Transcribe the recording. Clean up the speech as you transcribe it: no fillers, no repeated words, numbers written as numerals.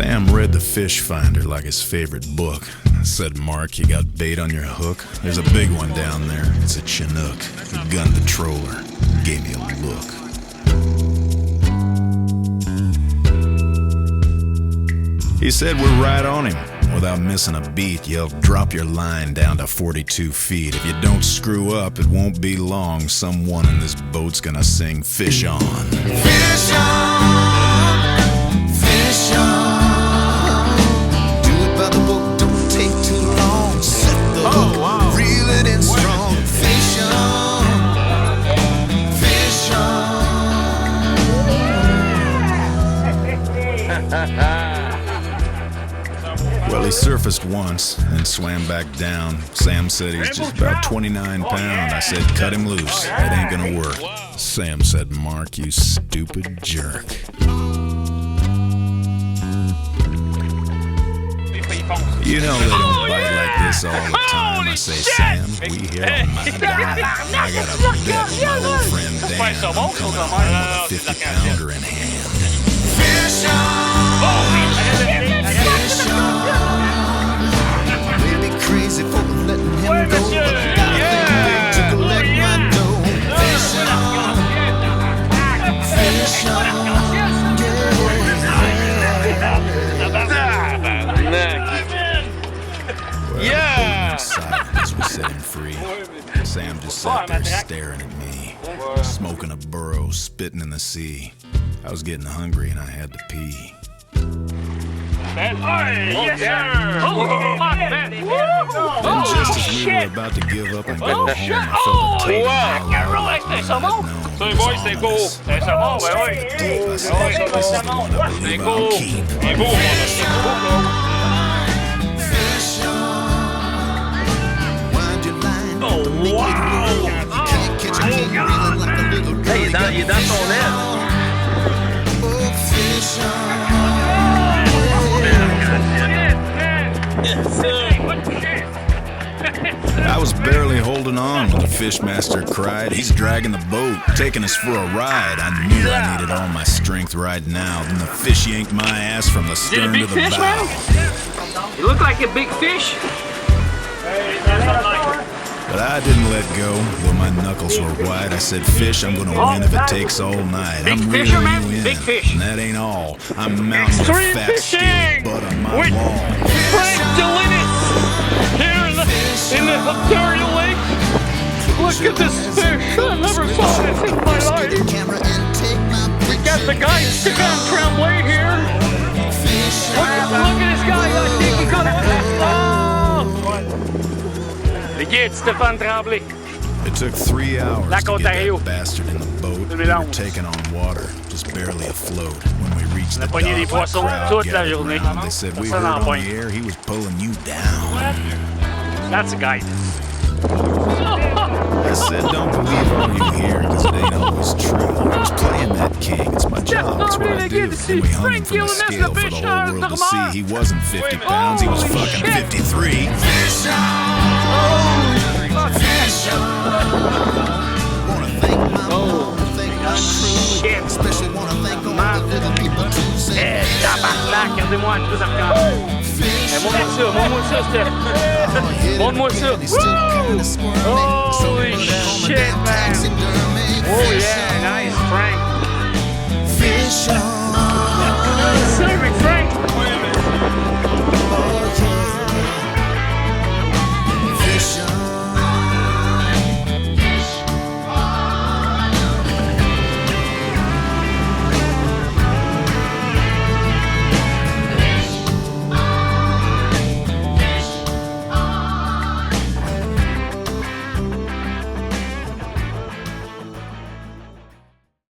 Sam read the fish finder like his favorite book. Said, Mark, you got bait on your hook? There's a big one down there. It's a Chinook. He gunned the troller. Gave me a look. He said we're right on him. Without missing a beat, yelled, drop your line down to 42 feet. If you don't screw up, it won't be long. Someone in this boat's gonna sing Fish On. Fish on, fish on. Do it by the boat, don't take too long. Set the hook, reel it in strong. Fish on, fish on. Well, he surfaced once and swam back down. Sam said he's just about 29 pounds. I said, cut him loose. It ain't gonna work. Sam said, Mark, you stupid jerk. You know they don't bite like this all the time. I say, Sam, we here on my dime. I got a bet with my old friend Dan. I'm coming home with a 50-pounder in hand. Fish on! Fish on! We'd be crazy for letting him go, but I gotta think big to collect my dough. Fish on! Fish on! Yeah! As we set him free, Sam just sat there staring at me, smoking a burro, spitting in the sea. I was getting hungry and I had to pee. And just as we were about to give up and go home, I felt a tape like this, Saumon. C'est bon, c'est Koho. C'est Saumon, ben oui. C'est Koho. C'est beau. Oh, wow! Hey, il est dans son aile. I was barely holding on when the fishmaster cried, he's dragging the boat, taking us for a ride. I knew I needed all my strength right now. Then the fish yanked my ass from the stern to the bow. Man? You look like a big fish. But I didn't let go, though my knuckles were white. I said, fish, I'm gonna win if it takes all night. I'm reeling you in, and that ain't all. I'm mounting the fat, scaly butt on my wall. Frank Delinis here in the Ontario Lake. Look at this fish. I never saw this in my life. We got the guy Stéphane Tremblay here. Look at this guy. I think he got the guide Stéphane Tremblay. It took 3 hours Lac to get Ontario. that bastard in the boat. We were taking on water, just barely afloat. When we reached the dock, the crowd gathered around. They said we heard on the air he was pulling you down. That's a guide. I said, don't believe all you hear, because it ain't always true. I was playing that king. It's my job. It's what I do. And we hung him from the scale for the whole world to see. He wasn't 50 pounds. He was fucking 53. Fish on! Fish on! Wanna thank my mom, thank my crew. Especially wanna thank all the little people too. Eh, tabarnak, regardez-moi, je vous regarde. Montre-moi ça, Steph. Montre-moi ça. Holy shit, man. Oh yeah, nice, Frank. Fish on.